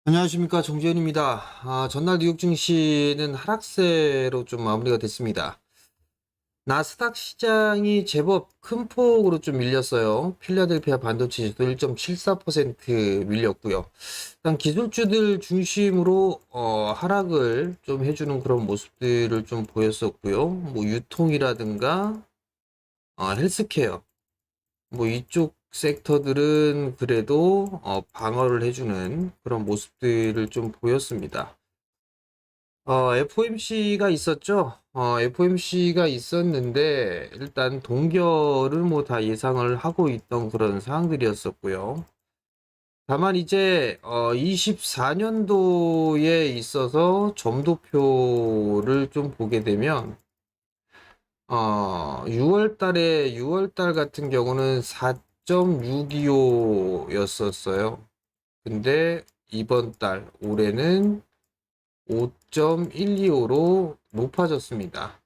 안녕하십니까, 정재현입니다. 전날 뉴욕 증시는 하락세로 좀 마무리가 됐습니다. 나스닥 시장이 제법 큰 폭으로 좀 밀렸어요. 필라델피아 반도체 지수 1.74% 밀렸고요. 일단 기술주들 중심으로 하락을 좀 해주는 그런 모습들을 좀 보였었고요. 뭐 유통이라든가 헬스케어 뭐 이쪽 섹터들은 그래도 방어를 해주는 그런 모습들을 좀 보였습니다. FOMC가 있었죠. FOMC가 있었는데 일단 동결을 뭐 다 예상을 하고 있던 그런 상황들이었었고요. 다만 이제 24년도에 있어서 점도표를 좀 보게 되면 6월 달 같은 경우는 4.625였었어요. 근데 이번 달 올해는 5.125로 높아졌습니다.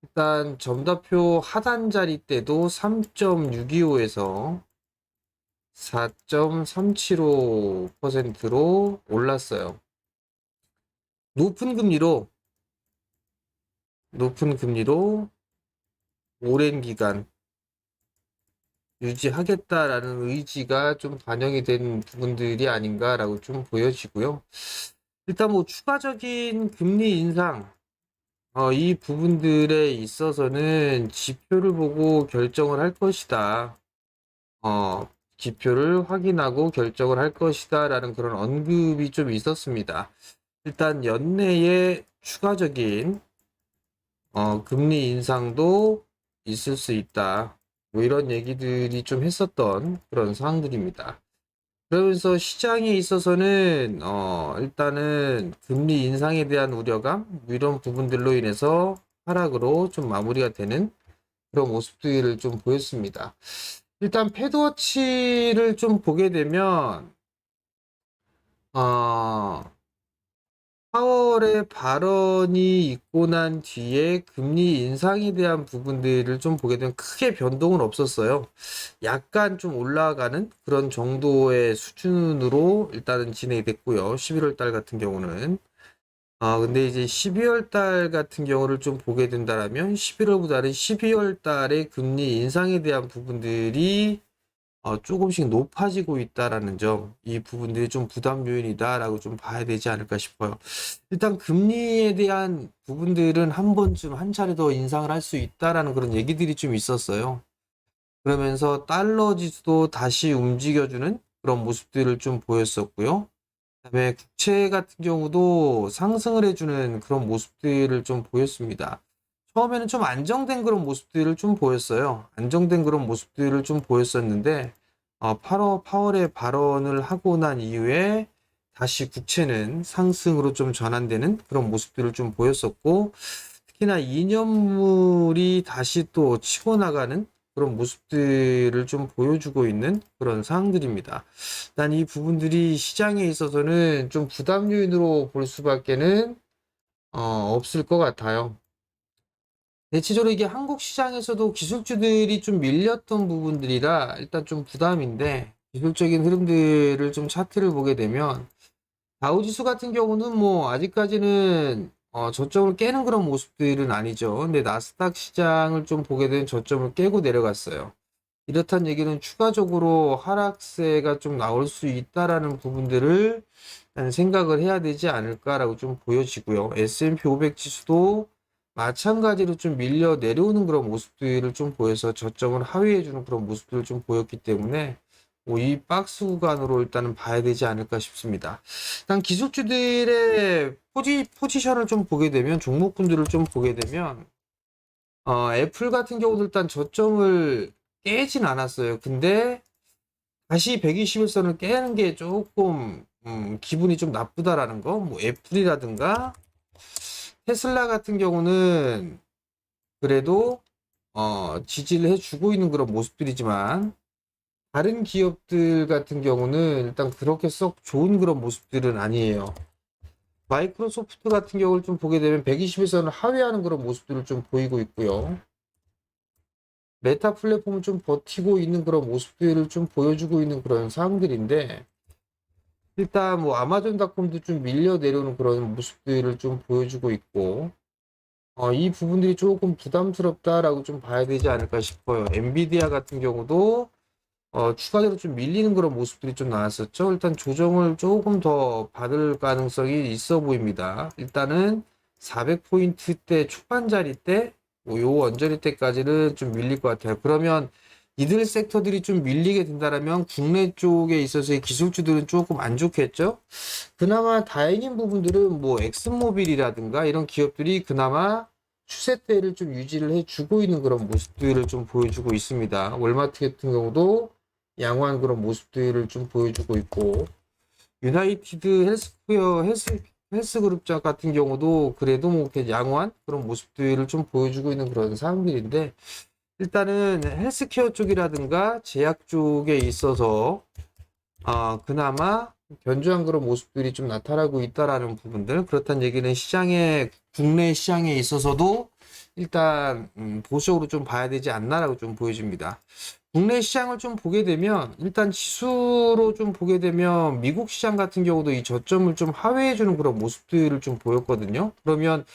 일단 점다표 하단 자리 때도 3.625에서 4.375%로 올랐어요. 높은 금리로 높은 금리로 오랜 기간 유지하겠다라는 의지가 좀 반영이 된 부분들이 아닌가라고 좀 보여지고요. 일단 뭐 추가적인 금리 인상 이 부분들에 있어서는 지표를 보고 결정을 할 것이다. 지표를 확인하고 결정을 할 것이다. 라는 그런 언급이 좀 있었습니다. 일단 연내에 추가적인 금리 인상도 있을 수 있다. 뭐 이런 얘기들이 좀 했었던 그런 사항들입니다. 그러면서 시장에 있어서는 일단은 금리 인상에 대한 우려감 뭐 이런 부분들로 인해서 하락으로 좀 마무리가 되는 그런 모습들을 좀 보였습니다. 일단 패드워치를 좀 보게 되면 어, 파월의 발언이 있고 난 뒤에 금리 인상에 대한 부분들을 좀 보게 되면 크게 변동은 없었어요. 약간 좀 올라가는 그런 정도의 수준으로 일단은 진행이 됐고요. 11월 달 같은 경우는. 근데 이제 12월 달 같은 경우를 좀 보게 된다라면 11월보다는 12월 달에 금리 인상에 대한 부분들이 조금씩 높아지고 있다라는 점, 이 부분들이 좀 부담 요인이다라고 좀 봐야 되지 않을까 싶어요. 일단 금리에 대한 부분들은 한 번쯤 한 차례 더 인상을 할 수 있다라는 그런 얘기들이 좀 있었어요. 그러면서 달러 지수도 다시 움직여주는 그런 모습들을 좀 보였었고요. 그다음에 국채 같은 경우도 상승을 해주는 그런 모습들을 좀 보였습니다. 처음에는 좀 안정된 그런 모습들을 좀 보였어요. 안정된 그런 모습들을 좀 보였었는데, 8월, 파월의 발언을 하고 난 이후에 다시 국채는 상승으로 좀 전환되는 그런 모습들을 좀 보였었고, 특히나 2년물이 다시 또 치고 나가는 그런 모습들을 좀 보여주고 있는 그런 상황들입니다. 일단 이 부분들이 시장에 있어서는 좀 부담 요인으로 볼 수밖에는 없을 것 같아요. 대체적으로 이게 한국 시장에서도 기술주들이 좀 밀렸던 부분들이라 일단 좀 부담인데 기술적인 흐름들을 좀 차트를 보게 되면 다우지수 같은 경우는 뭐 아직까지는 저점을 깨는 그런 모습들은 아니죠. 근데 나스닥 시장을 좀 보게 되면 저점을 깨고 내려갔어요. 이렇단 얘기는 추가적으로 하락세가 좀 나올 수 있다라는 부분들을 생각을 해야 되지 않을까라고 좀 보여지고요. S&P 500 지수도 마찬가지로 좀 밀려 내려오는 그런 모습들을 좀 보여서 저점을 하회해주는 그런 모습들을 좀 보였기 때문에 뭐이 박스 구간으로 일단은 봐야 되지 않을까 싶습니다. 일단 기술주들의 포지션을 좀 보게 되면 종목군들을 좀 보게 되면 애플 같은 경우도 일단 저점을 깨진 않았어요. 근데 다시 121선을 깨는 게 조금 기분이 좀 나쁘다라는 거. 뭐 애플이라든가 테슬라 같은 경우는 그래도 지지를 해주고 있는 그런 모습들이지만 다른 기업들 같은 경우는 일단 그렇게 썩 좋은 그런 모습들은 아니에요. 마이크로소프트 같은 경우를 좀 보게 되면 121선을 하회하는 그런 모습들을 좀 보이고 있고요. 메타 플랫폼을 좀 버티고 있는 그런 모습들을 좀 보여주고 있는 그런 상황들인데 일단 뭐 아마존닷컴도 좀 밀려 내려오는 그런 모습들을 좀 보여주고 있고, 이 부분들이 조금 부담스럽다라고 좀 봐야 되지 않을까 싶어요. 엔비디아 같은 경우도 추가적으로 좀 밀리는 그런 모습들이 좀 나왔었죠. 일단 조정을 조금 더 받을 가능성이 있어 보입니다. 일단은 400포인트대 초반자리 때, 뭐요 언저리 때까지는 좀 밀릴 것 같아요. 그러면 이들 섹터들이 좀 밀리게 된다면 국내 쪽에 있어서의 기술주들은 조금 안 좋겠죠. 그나마 다행인 부분들은 뭐 엑슨모빌이라든가 이런 기업들이 그나마 추세대를 좀 유지를 해주고 있는 그런 모습들을 좀 보여주고 있습니다. 월마트 같은 경우도 양호한 그런 모습들을 좀 보여주고 있고, 유나이티드 헬스케어 헬스그룹자 같은 경우도 그래도 뭐 이렇게 양호한 그런 모습들을 좀 보여주고 있는 그런 상황들인데, 일단은 헬스케어 쪽이라든가 제약 쪽에 있어서 그나마 견조한 그런 모습들이 좀 나타나고 있다라는 부분들. 그렇다는 얘기는 국내 시장에 있어서도 일단 보수적으로 좀 봐야 되지 않나라고 좀 보여집니다. 국내 시장을 좀 보게 되면, 일단 지수로 좀 보게 되면 미국 시장 같은 경우도 이 저점을 좀 하회해주는 그런 모습들을 좀 보였거든요. 그러면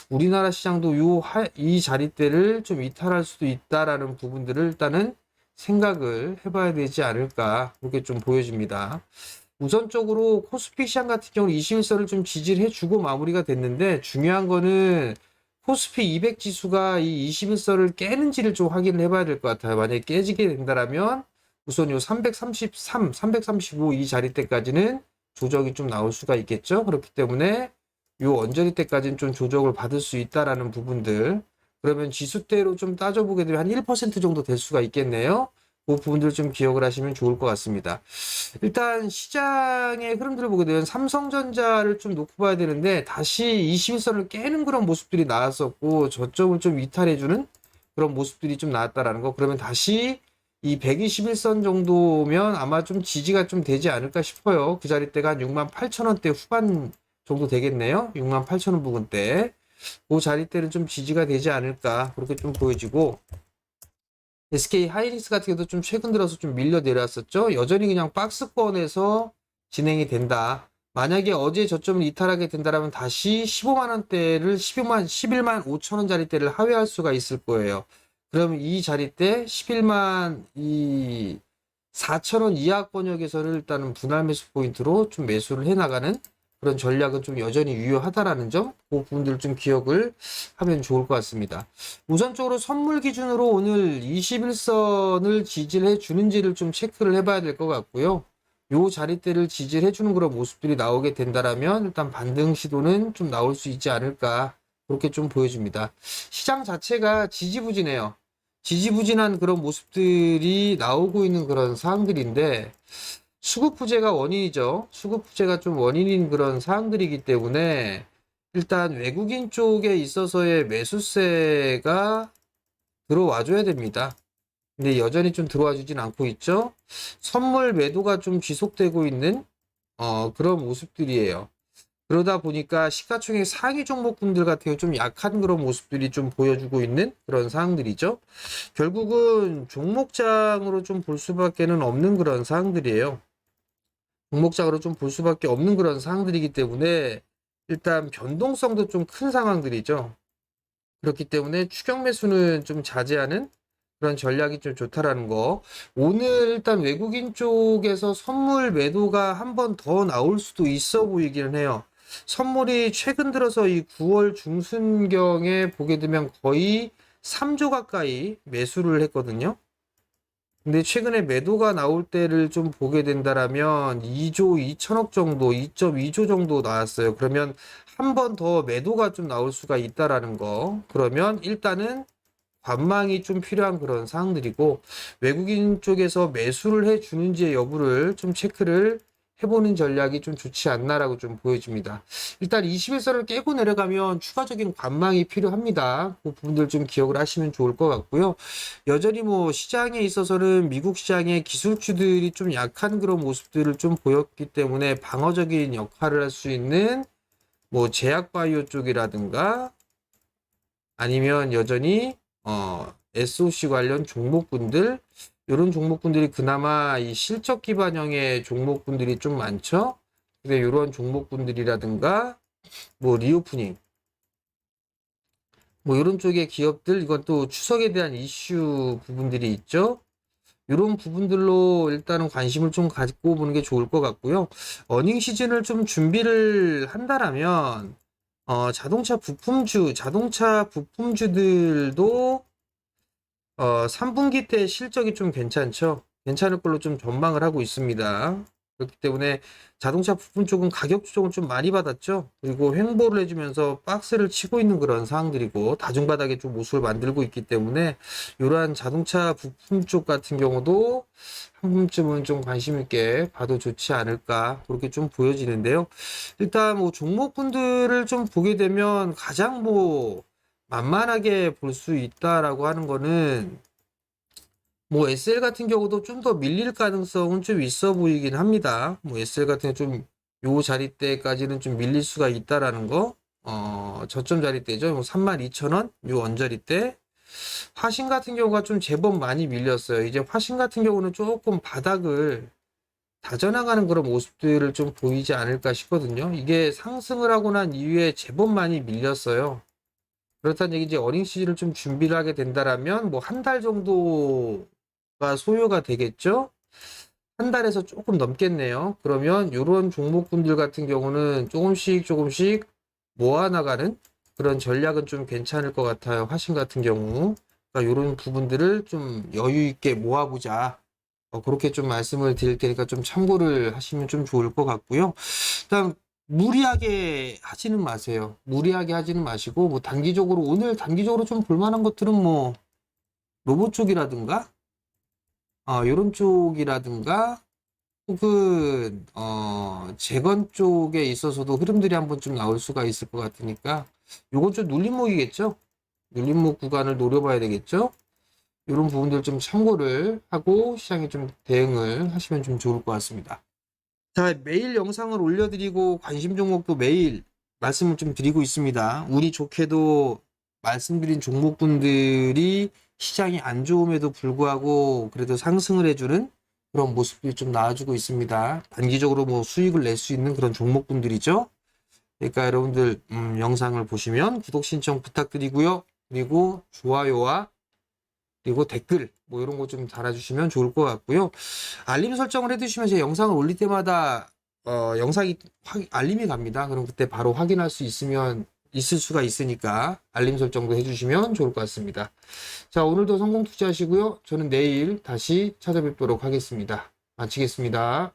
우리나라 시장도 이 자리대를 좀 이탈할 수도 있다라는 부분들을 일단은 생각을 해봐야 되지 않을까, 그렇게 좀 보여집니다. 우선적으로 코스피 시장 같은 경우는 21선을 좀 지지를 해주고 마무리가 됐는데, 중요한 거는 코스피 200 지수가 이 21선을 깨는지를 좀 확인을 해봐야 될 것 같아요. 만약에 깨지게 된다면 우선 요 333, 335 이 자리대까지는 조정이 좀 나올 수가 있겠죠. 그렇기 때문에 요 언저리 때까지는 좀 조정을 받을 수 있다라는 부분들. 그러면 지수대로 좀 따져보게 되면 한 1% 정도 될 수가 있겠네요. 그 부분들 좀 기억을 하시면 좋을 것 같습니다. 일단 시장의 흐름들을 보게 되면 삼성전자를 좀 놓고 봐야 되는데, 다시 21선을 깨는 그런 모습들이 나왔었고 저점을 좀 이탈해주는 그런 모습들이 좀 나왔다라는 거. 그러면 다시 이 121선 정도면 아마 좀 지지가 좀 되지 않을까 싶어요. 그 자리대가 한 68,000원대 후반 정도 되겠네요. 68,000원 부근대. 그 자리대는 좀 지지가 되지 않을까, 그렇게 좀 보여지고, SK 하이닉스 같은 경우도 좀 최근 들어서 좀 밀려 내려왔었죠. 여전히 그냥 박스권에서 진행이 된다. 만약에 어제 저점을 이탈하게 된다면 다시 15만 원대를 11만 5천 원짜리대를 하회할 수가 있을 거예요. 그럼 이 자리대 11만 4천 원 이하 권역에서는 일단은 분할 매수 포인트로 좀 매수를 해 나가는 그런 전략은 좀 여전히 유효하다라는 점, 그 부분들을 좀 기억을 하면 좋을 것 같습니다. 우선적으로 선물 기준으로 오늘 21선을 지지를 해주는지를 좀 체크를 해봐야 될 것 같고요. 요 자리대를 지지를 해주는 그런 모습들이 나오게 된다라면 일단 반등 시도는 좀 나올 수 있지 않을까, 그렇게 좀 보여집니다. 시장 자체가 지지부진해요. 지지부진한 그런 모습들이 나오고 있는 그런 상황들인데, 수급 부재가 원인이죠. 수급 부재가 좀 원인인 그런 사항들이기 때문에 일단 외국인 쪽에 있어서의 매수세가 들어와 줘야 됩니다. 근데 여전히 좀 들어와 주진 않고 있죠. 선물 매도가 좀 지속되고 있는 그런 모습들이에요. 그러다 보니까 시가총액 상위 종목군들 같은 경우 좀 약한 그런 모습들이 좀 보여주고 있는 그런 상황들이죠. 결국은 종목장으로 좀 볼 수밖에는 없는 그런 상황들이에요. 종목장으로 좀 볼 수밖에 없는 그런 상황들이기 때문에 일단 변동성도 좀 큰 상황들이죠. 그렇기 때문에 추격 매수는 좀 자제하는 그런 전략이 좀 좋다라는 거. 오늘 일단 외국인 쪽에서 선물 매도가 한 번 더 나올 수도 있어 보이기는 해요. 선물이 최근 들어서 이 9월 중순경에 보게 되면 거의 3조 가까이 매수를 했거든요. 근데 최근에 매도가 나올 때를 좀 보게 된다라면 2조 2천억 정도, 2.2조 정도 나왔어요. 그러면 한 번 더 매도가 좀 나올 수가 있다라는 거. 그러면 일단은 관망이 좀 필요한 그런 상황들이고, 외국인 쪽에서 매수를 해 주는지의 여부를 좀 체크를 해보는 전략이 좀 좋지 않나라고 좀 보여집니다. 일단 21선을 깨고 내려가면 추가적인 관망이 필요합니다. 그 부분들 좀 기억을 하시면 좋을 것 같고요. 여전히 뭐 시장에 있어서는 미국 시장의 기술주들이 좀 약한 그런 모습들을 좀 보였기 때문에 방어적인 역할을 할 수 있는 뭐 제약바이오 쪽이라든가 아니면 여전히 SOC 관련 종목군들, 이런 종목군들이 그나마 이 실적 기반형의 종목군들이 좀 많죠. 근데 이런 종목군들이라든가 뭐 리오프닝 뭐 이런 쪽의 기업들, 이건 또 추석에 대한 이슈 부분들이 있죠. 이런 부분들로 일단은 관심을 좀 갖고 보는 게 좋을 것 같고요. 어닝 시즌을 좀 준비를 한다라면 자동차 부품주들도 3분기 때 실적이 좀 괜찮죠. 괜찮을 걸로 좀 전망을 하고 있습니다. 그렇기 때문에 자동차 부품 쪽은 가격 조정을 좀 많이 받았죠. 그리고 횡보를 해주면서 박스를 치고 있는 그런 상황들이고 다중바닥에 좀 모습을 만들고 있기 때문에 이러한 자동차 부품 쪽 같은 경우도 한 번쯤은 좀 관심 있게 봐도 좋지 않을까 그렇게 좀 보여지는데요. 일단 뭐 종목군들을 좀 보게 되면 가장 뭐 만만하게 볼 수 있다라고 하는 거는 뭐 SL 같은 경우도 좀 더 밀릴 가능성은 좀 있어 보이긴 합니다. 뭐 SL 같은 경우 좀 요 자리대까지는 좀 밀릴 수가 있다라는 거. 저점 자리대죠. 뭐 32,000원 요 언저리대. 화신 같은 경우가 좀 제법 많이 밀렸어요. 이제 화신 같은 경우는 조금 바닥을 다져나가는 그런 모습들을 좀 보이지 않을까 싶거든요. 이게 상승을 하고 난 이후에 제법 많이 밀렸어요. 그렇다는 얘기 이제 어닝 시즌을 좀 준비를 하게 된다라면 뭐 한 달 정도가 소요가 되겠죠? 한 달에서 조금 넘겠네요. 그러면 이런 종목군들 같은 경우는 조금씩 모아나가는 그런 전략은 좀 괜찮을 것 같아요. 화신 같은 경우. 그러니까 이런 부분들을 좀 여유 있게 모아보자. 그렇게 좀 말씀을 드릴 테니까 좀 참고를 하시면 좀 좋을 것 같고요. 일단 무리하게 하지는 마세요. 무리하게 하지는 마시고 뭐 단기적으로 오늘 단기적으로 좀 볼만한 것들은 뭐 로봇 쪽이라든가 요런 쪽이라든가 혹은 재건 쪽에 있어서도 흐름들이 한번 좀 나올 수가 있을 것 같으니까 요건 좀 눌림목이겠죠. 눌림목 구간을 노려봐야 되겠죠. 이런 부분들 좀 참고를 하고 시장에 좀 대응을 하시면 좀 좋을 것 같습니다. 자, 매일 영상을 올려드리고 관심 종목도 매일 말씀을 좀 드리고 있습니다. 운이 좋게도 말씀드린 종목군들이 시장이 안 좋음에도 불구하고 그래도 상승을 해주는 그런 모습들이 좀 나와주고 있습니다. 단기적으로 뭐 수익을 낼 수 있는 그런 종목군들이죠. 그러니까 여러분들 영상을 보시면 구독 신청 부탁드리고요. 그리고 좋아요와 그리고 댓글 뭐 이런 거 좀 달아주시면 좋을 것 같고요. 알림 설정을 해두시면 제 영상을 올릴 때마다 영상이 알림이 갑니다. 그럼 그때 바로 확인할 수 있을 수가 있으니까 알림 설정도 해주시면 좋을 것 같습니다. 자, 오늘도 성공 투자하시고요. 저는 내일 다시 찾아뵙도록 하겠습니다. 마치겠습니다.